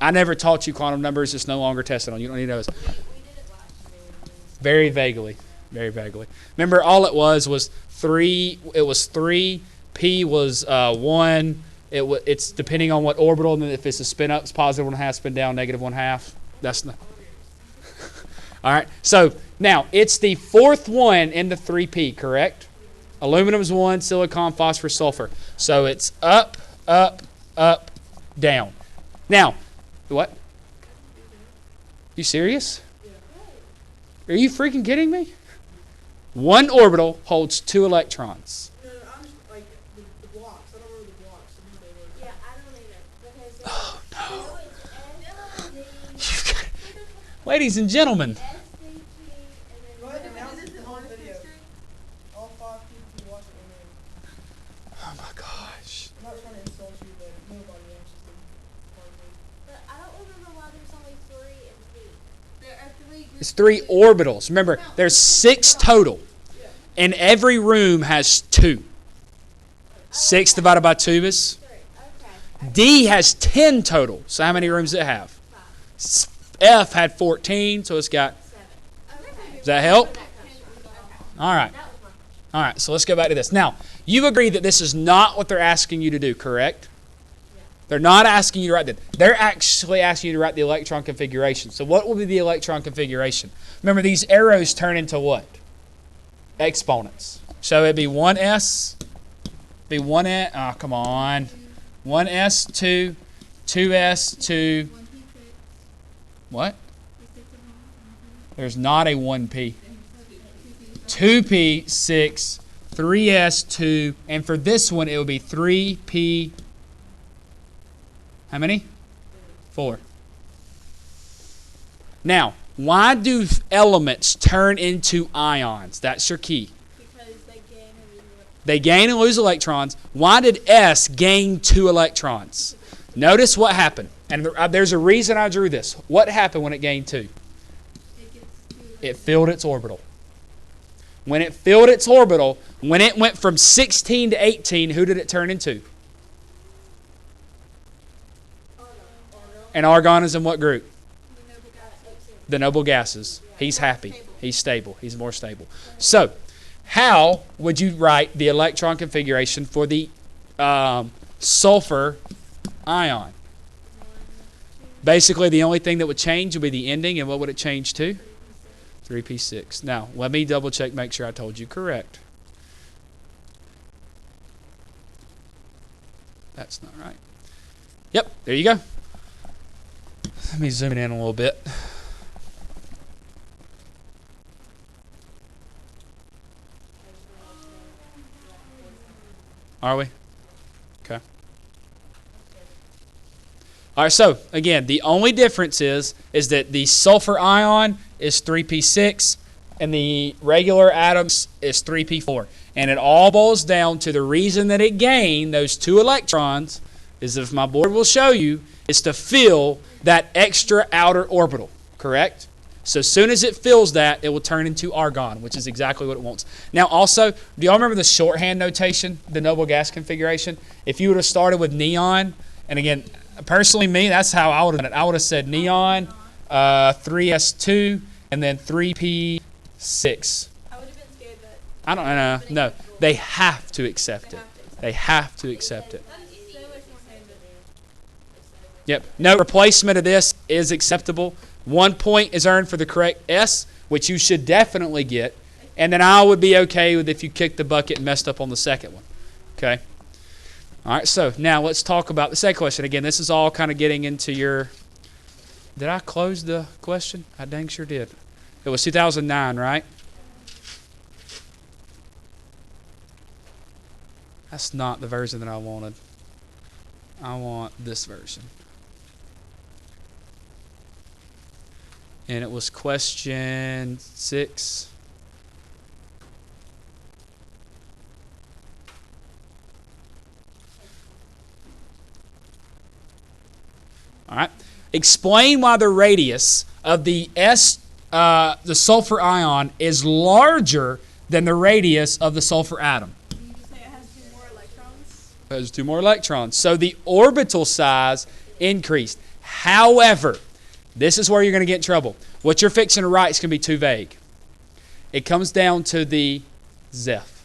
I never taught you quantum numbers. It's no longer tested on. You don't need those. We did it last year. Very vaguely. Very vaguely. Remember, all it was 3. It was 3. P was 1. It's depending on what orbital. And then if it's a spin up, it's positive 1/2, spin down, negative 1/2. That's not. All right. So now it's the fourth one in the 3p, correct? Aluminum's 1, silicon, phosphorus, sulfur. So it's up, up, up, down. Now, what? You serious? Are you freaking kidding me? One orbital holds 2 electrons. No, I'm just like the blocks. I don't remember the blocks. I knew they were. Yeah, I don't either. Because Oh, no. it's You've got Ladies and gentlemen. Right, and now this is the whole video. All 5 people who watch it will know. Oh, my gosh. I'm not trying to insult you, but nobody answers them. But I don't remember why there's only 3 and P. There are 3 groups. It's 3 orbitals. Remember, there's 6 total. And every room has 2. 6 divided by 2 is? 3. Okay. D has 10 total. So how many rooms does it have? 5. F had 14, so it's got. 7. Okay. Does that help? Okay. All right. That was my question. All right, so let's go back to this. Now, you agree that this is not what they're asking you to do, correct? They're not asking you to write that. They're actually asking you to write the electron configuration. So what will be the electron configuration? Remember, these arrows turn into what? Exponents. So it'd be 1s, be 1s, oh, come on. 1s2, 2s2, what? There's not a 1p. 2p, 6, 3s2, and for this one it will be 3p. How many? 4. Now, why do elements turn into ions? That's your key. Because they gain and lose electrons. They gain and lose electrons. Why did S gain 2 electrons? Notice what happened. And there's a reason I drew this. What happened when it gained 2? It filled its orbital. When it filled its orbital, when it went from 16 to 18, who did it turn into? And argon is in what group? The noble gases. He's happy. He's stable. He's more stable. So, how would you write the electron configuration for the sulfur ion? Basically, the only thing that would change would be the ending, and what would it change to? 3p6. Now, let me double check, make sure I told you correct. That's not right. Yep, there you go. Let me zoom it in a little bit. Are we? Okay. All right, so again, the only difference is that the sulfur ion is 3p6 and the regular atoms is 3p4. And it all boils down to the reason that it gained those 2 electrons is, if my board will show you, is to fill that extra outer orbital, correct? So as soon as it fills that, it will turn into argon, which is exactly what it wants. Now also, do y'all remember the shorthand notation, the noble gas configuration? If you would have started with neon, and again, personally me, that's how I would have done it. I would have said neon, 3s2, and then 3p6. I would have been scared that. I don't know. No, they have to accept it. They have to accept it. That is so much more fun than Yep. No replacement of this is acceptable. 1 point is earned for the correct S, which you should definitely get. And then I would be okay with if you kicked the bucket and messed up on the second one. Okay? All right, so now let's talk about the second question. Again, this is all kind of getting into your... Did I close the question? I dang sure did. It was 2009, right? That's not the version that I wanted. I want this version. And it was question 6. All right. Explain why the radius of the sulfur ion is larger than the radius of the sulfur atom. You just say it has 2 more electrons? It has 2 more electrons. So the orbital size increased. However, this is where you're going to get in trouble. What you're fixing to write is going to be too vague. It comes down to the Zeph.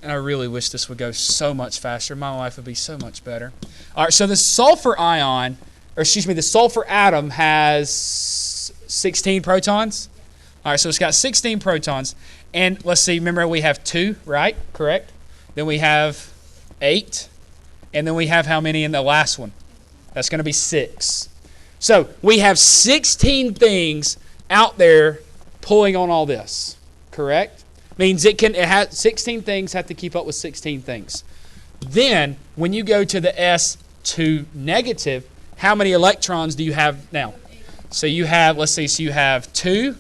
And I really wish this would go so much faster. My life would be so much better. All right, so the sulfur the sulfur atom has 16 protons. All right, so it's got 16 protons. And let's see, remember we have 2, right? Correct? Then we have 8. And then we have how many in the last one? That's going to be 6. So we have 16 things out there pulling on all this. Correct? Means it has 16 things have to keep up with 16 things. Then when you go to the S2 negative, how many electrons do you have now? So you have, let's see, so you have 2,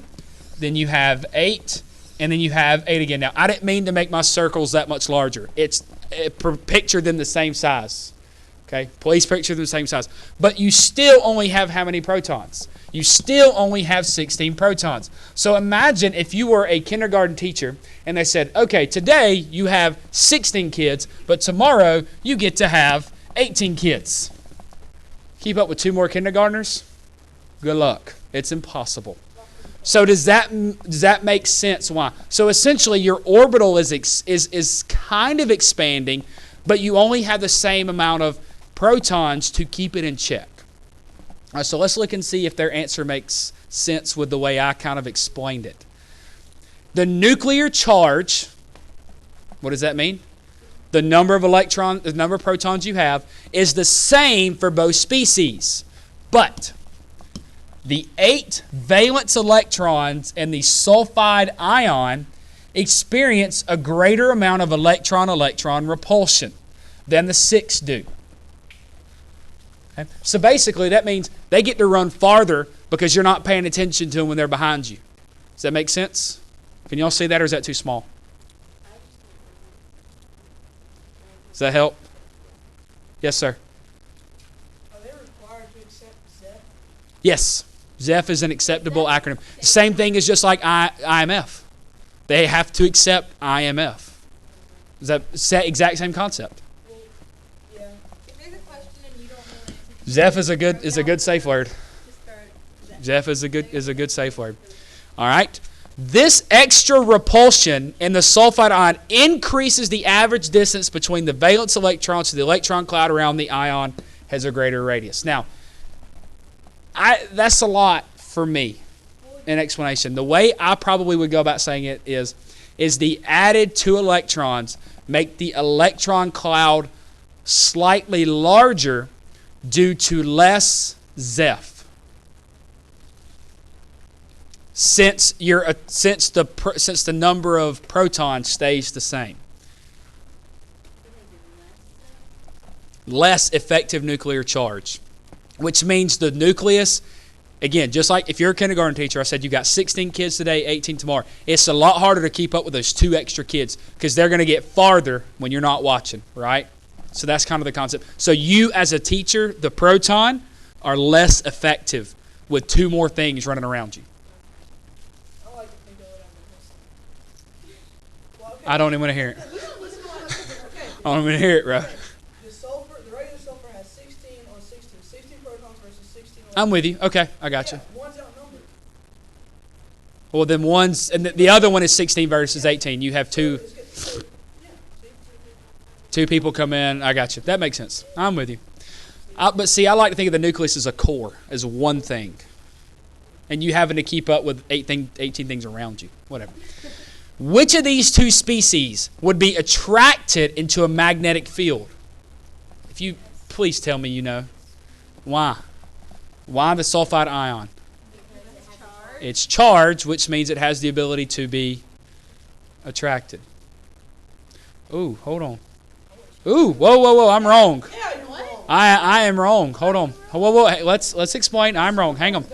then you have 8, and then you have 8 again. Now I didn't mean to make my circles that much larger. It's picture them the same size. Okay, please picture them the same size. But you still only have how many protons? You still only have 16 protons. So imagine if you were a kindergarten teacher and they said, okay, today you have 16 kids, but tomorrow you get to have 18 kids. Keep up with 2 more kindergartners? Good luck. It's impossible. So does that make sense? Why? So essentially your orbital is kind of expanding, but you only have the same amount of protons to keep it in check. All right, so let's look and see if their answer makes sense with the way I kind of explained it. The nuclear charge, what does that mean? The number of protons you have is the same for both species. But the 8 valence electrons in the sulfide ion experience a greater amount of electron-electron repulsion than the 6 do. Okay? So basically that means they get to run farther because you're not paying attention to them when they're behind you. Does that make sense? Can y'all see that, or is that too small? Does that help? Yes, sir. Are they required to accept Zeph? Yes. Zeph is an acceptable acronym. Same thing as just like IMF. They have to accept IMF. Is that exact same concept? Well, yeah. If there's a question and you don't know the answer, Zeph is a good safe word. just start Zeph is a good safe word. All right. This extra repulsion in the sulfide ion increases the average distance between the valence electrons, so the electron cloud around the ion has a greater radius. Now, that's a lot for me in explanation. The way I probably would go about saying it is the added 2 electrons make the electron cloud slightly larger due to less Zeph. Since the number of protons stays the same. Less effective nuclear charge, which means the nucleus, again, just like if you're a kindergarten teacher, I said you got 16 kids today, 18 tomorrow. It's a lot harder to keep up with those 2 extra kids because they're going to get farther when you're not watching, right? So that's kind of the concept. So you as a teacher, the proton, are less effective with 2 more things running around you. I like to think of it as this. Well, okay. I don't even want to hear it. Listen to what I'm saying. Okay. I don't even hear it, bro. The regular sulfur has 16 on 16. 16 protons versus 16 on I'm with you. Okay, I got you. Yeah, one's outnumbered. Well, then and the other one is 16 versus 18. You have 2 people come in. I got you. That makes sense. I'm with you. But see, I like to think of the nucleus as a core, as one thing. and you having to keep up with 18 things around you. Whatever. Which of these two species would be attracted into a magnetic field? If you please tell me you know. Why? Why the sulfide ion? It's charged, which means it has the ability to be attracted. Ooh, hold on. Ooh, whoa, I'm wrong. I am wrong. Hold on. Whoa, hey, let's explain. I'm wrong. Hang on.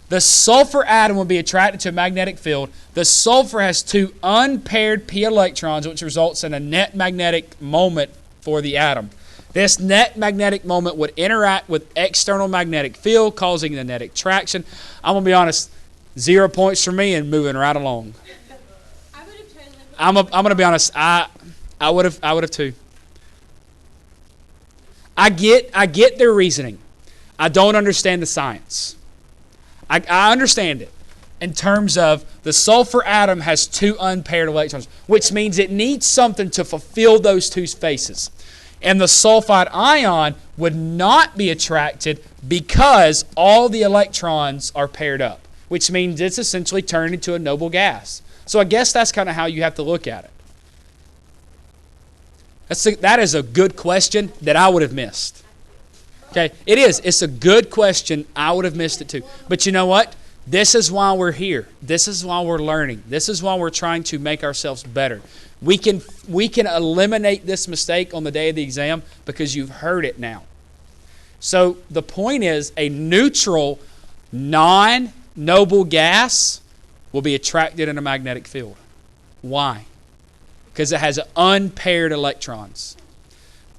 The sulfur atom will be attracted to a magnetic field. The sulfur has two unpaired p electrons, which results in a net magnetic moment for the atom. This net magnetic moment would interact with external magnetic field, causing the net attraction. I'm going to be honest, 0 points for me and moving right along. I'm going to be honest, I would have too. I get their reasoning. I don't understand the science. I understand it in terms of the sulfur atom has two unpaired electrons, which means it needs something to fulfill those two spaces. And the sulfide ion would not be attracted because all the electrons are paired up, which means it's essentially turned into a noble gas. So I guess that's kind of how you have to look at it. That is a good question that I would have missed. Okay, it is. It's a good question. I would have missed it too. But you know what? This is why we're here. This is why we're learning. This is why we're trying to make ourselves better. We can eliminate this mistake on the day of the exam because you've heard it now. So the point is, a neutral, non-noble gas will be attracted in a magnetic field. Why? Because it has unpaired electrons.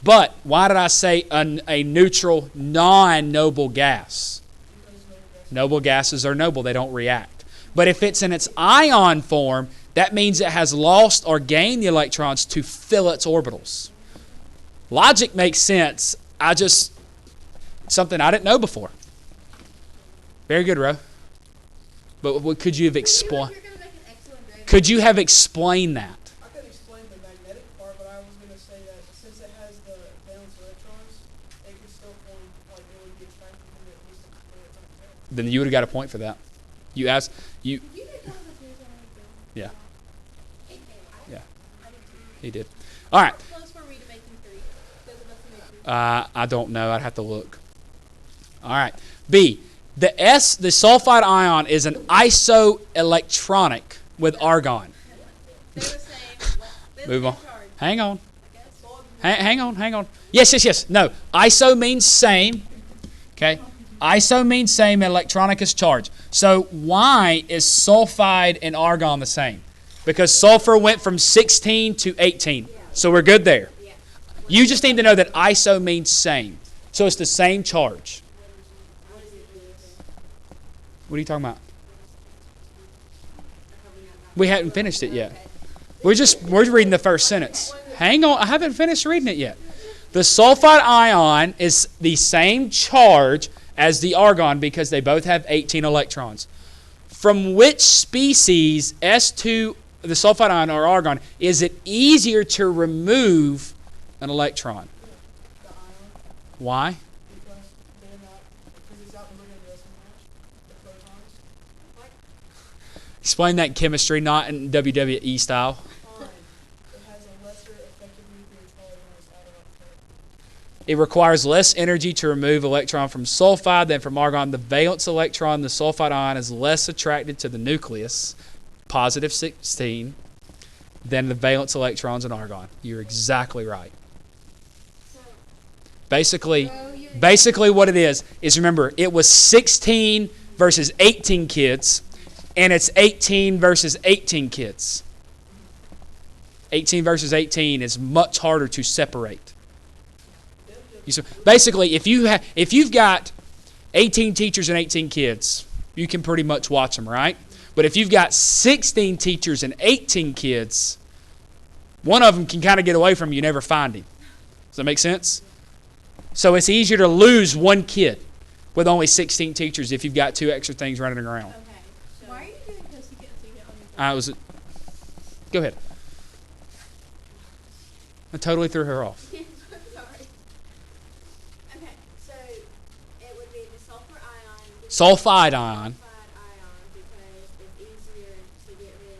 But why did I say a neutral, non-noble gas? Noble gases are noble. They don't react. But if it's in its ion form, that means it has lost or gained the electrons to fill its orbitals. Logic makes sense. Something I didn't know before. Very good, Ro. But what could you have explained? Could you have explained that? I could explain the magnetic part, but I was going to say that since it has the valence electrons, it could still form, like it would be attracted to it at least when it's unpaired. Then you would have got a point for that. You asked. Yeah. He did. All right. I don't know. I'd have to look. All right. B. The sulfide ion is an isoelectronic with argon. Move on. Hang on. Hang on. Yes. No. Iso means same. Okay. Iso means same. Electronic is charged. So why is sulfide and argon the same? Because sulfur went from 16 to 18. So we're good there. You just need to know that iso means same. So it's the same charge. What are you talking about? We hadn't finished it yet. We're reading the first sentence. Hang on, I haven't finished reading it yet. The sulfide ion is the same charge as the argon because they both have 18 electrons. From which species, S2, the sulfide ion or argon, is it easier to remove an electron? The ion. Why? Because it's out the the protons. Explain that in chemistry, not in WWE style. Fine. It has a lesser effective nuclear charge on its atom pair. It requires less energy to remove electron from sulfide than from argon. The valence electron, the sulfide ion, is less attracted to the nucleus, positive 16, than the valence electrons in argon. You're exactly right. Basically what it is remember, it was 16 versus 18 kids, and it's 18 versus 18 kids. 18 versus 18 is much harder to separate. Basically, if you've got 18 teachers and 18 kids, you can pretty much watch them, right? But if you've got 16 teachers and 18 kids, one of them can kind of get away from you, never find him. Does that make sense? So it's easier to lose one kid with only 16 teachers if you've got 2 extra things running around. Okay. So why are you doing pussycat on your phone? Go ahead. I totally threw her off. Sorry. Okay, so it would be the sulfur ion. Sulfide ion. Because it's easier to get rid of.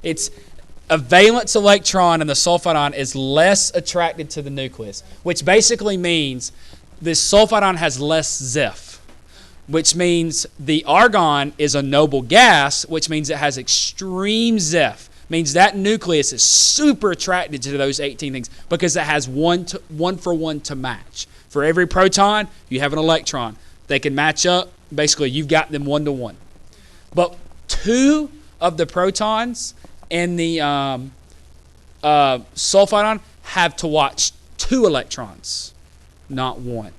It's a valence electron in the sulfide ion is less attracted to the nucleus, which basically means this sulfide ion has less Zeph, which means the argon is a noble gas, which means it has extreme Zeph. Means that nucleus is super attracted to those 18 things because it has one for one to match. For every proton, you have an electron. They can match up. Basically, you've got them 1 to 1. But 2 of the protons in the sulfide ion have to watch 2 electrons, not 1.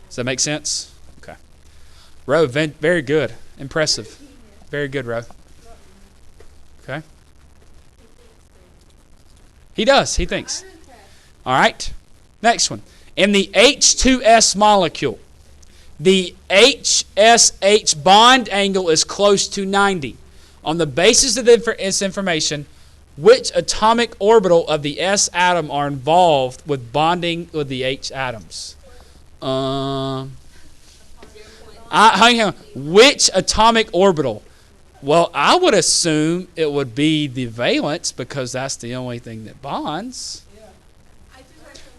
Does that make sense? Okay. Ro, very good. Impressive. Very good, Ro. Okay. He does. He thinks. All right. Next one. In the H2S molecule, the HSH bond angle is close to 90. On the basis of this information, which atomic orbital of the S atom are involved with bonding with the H atoms? Hang on. Which atomic orbital? Well, I would assume it would be the valence because that's the only thing that bonds.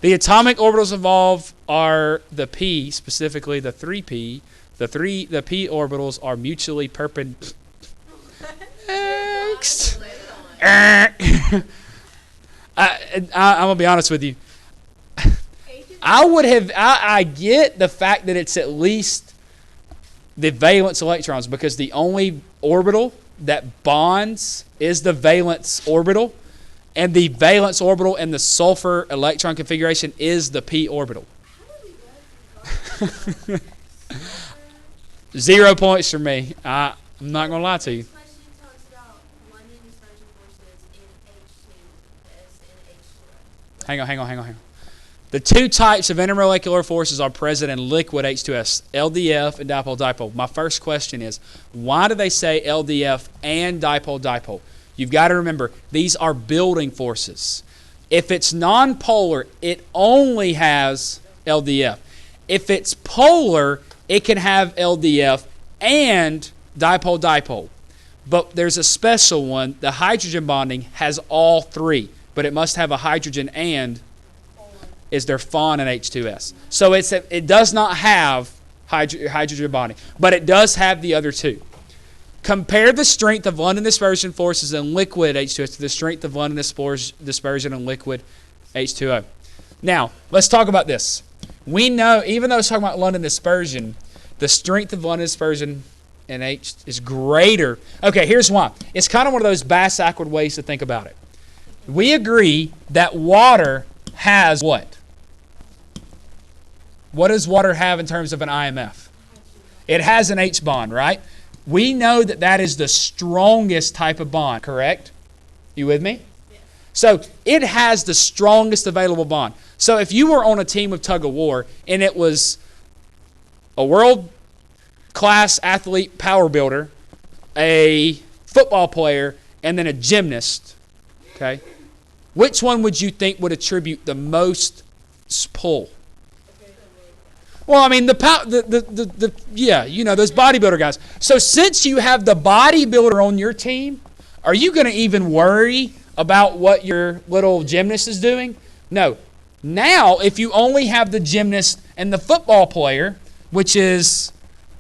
The atomic orbitals involved are the p, specifically the 3p. The p orbitals are mutually perpendicular. I'm gonna be honest with you. I get the fact that it's at least the valence electrons because the only orbital that bonds is the valence orbital, and the valence orbital in the sulfur electron configuration is the p orbital. 0 points for me. I'm not gonna lie to you. This question talks about London dispersion forces in H2S and H2O. Hang on. The 2 types of intermolecular forces are present in liquid H2S, LDF and dipole-dipole. My first question is, why do they say LDF and dipole-dipole? You've got to remember, these are building forces. If it's nonpolar, it only has LDF. If it's polar, it can have LDF and dipole-dipole. But there's a special one. The hydrogen bonding has all 3, but it must have a hydrogen and is their FON in H2S. So it does not have hydrogen bonding, but it does have the other 2. Compare the strength of London dispersion forces in liquid H2S to the strength of London dispersion in liquid H2O. Now, let's talk about this. We know, even though it's talking about London dispersion, the strength of London dispersion in H is greater. Okay, here's why. It's kind of one of those bass-backward ways to think about it. We agree that water has what? What does water have in terms of an IMF? It has an H bond, right? We know that that is the strongest type of bond, correct? You with me? Yes. So it has the strongest available bond. So if you were on a team of tug of war and it was a world-class athlete power builder, a football player, and then a gymnast, okay, which one would you think would attribute the most pull? Well, I mean, those bodybuilder guys. So since you have the bodybuilder on your team, are you going to even worry about what your little gymnast is doing? No. Now, if you only have the gymnast and the football player, which is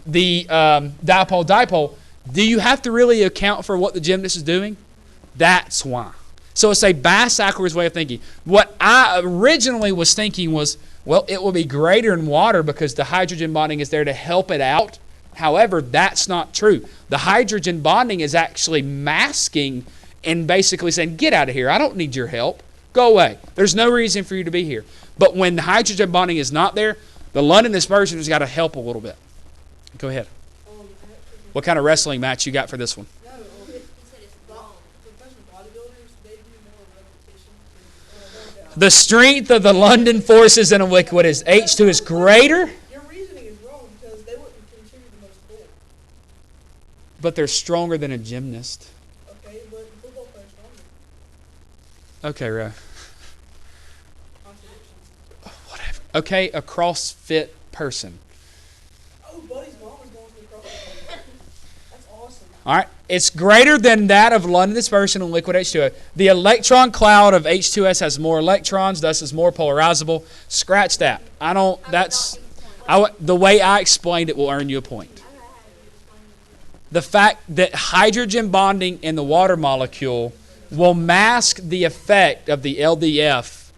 the dipole-dipole, do you have to really account for what the gymnast is doing? That's why. So it's a bass-backwards way of thinking. What I originally was thinking was, well, it will be greater in water because the hydrogen bonding is there to help it out. However, that's not true. The hydrogen bonding is actually masking and basically saying, get out of here. I don't need your help. Go away. There's no reason for you to be here. But when the hydrogen bonding is not there, the London dispersion has got to help a little bit. Go ahead. What kind of wrestling match you got for this one? No, he said it's wrong. Professional bodybuilders, they do more repetition. The strength of the London forces in a liquid is H2 is greater, Your reasoning is wrong because they wouldn't contribute the most pull. but they're stronger than a gymnast. Okay, but football players stronger. Okay, Ro. Contradictions. Whatever. Okay, a CrossFit person. Oh, Buddy's mom was going to the All right, it's greater than that of London dispersion in liquid H2O. The electron cloud of H2S has more electrons, thus is more polarizable. Scratch that. The way I explained it will earn you a point. The fact that hydrogen bonding in the water molecule will mask the effect of the LDF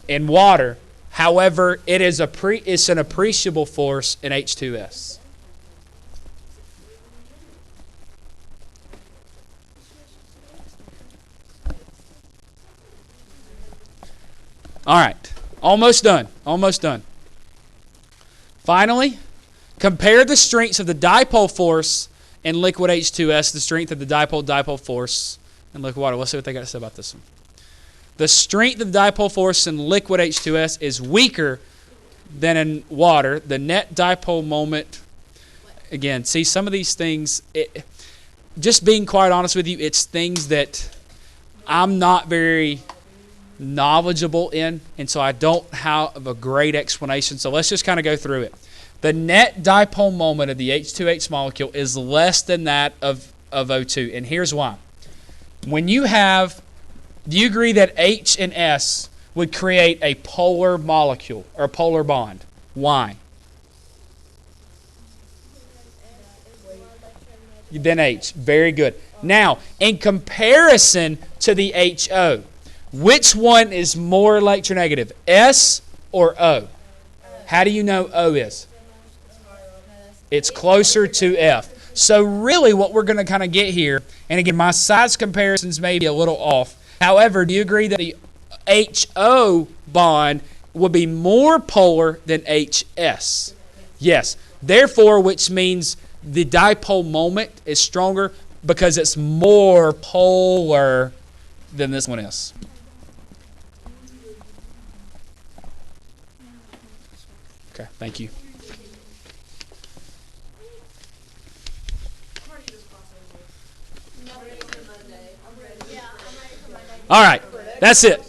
in water. However, it's an appreciable force in H2S. All right, almost done. Finally, compare the strengths of the dipole force in liquid H2S, the strength of the dipole force in liquid water. Let's see what they got to say about this one. The strength of the dipole force in liquid H2S is weaker than in water. The net dipole moment, again, see some of these things, just being quite honest with you, it's things that I'm not very knowledgeable in, and so I don't have a great explanation. So let's just kind of go through it. The net dipole moment of the H2H molecule is less than that of O2, and here's why. Do you agree that H and S would create a polar molecule or a polar bond? Why? Then H. Very good. Now, in comparison to the HO, which one is more electronegative, S or O? How do you know O is? It's closer to F. So really what we're going to kind of get here, and again, my size comparisons may be a little off. However, do you agree that the HO bond will be more polar than HS? Yes. Therefore, which means the dipole moment is stronger because it's more polar than this one is. Okay, thank you. All right, that's it.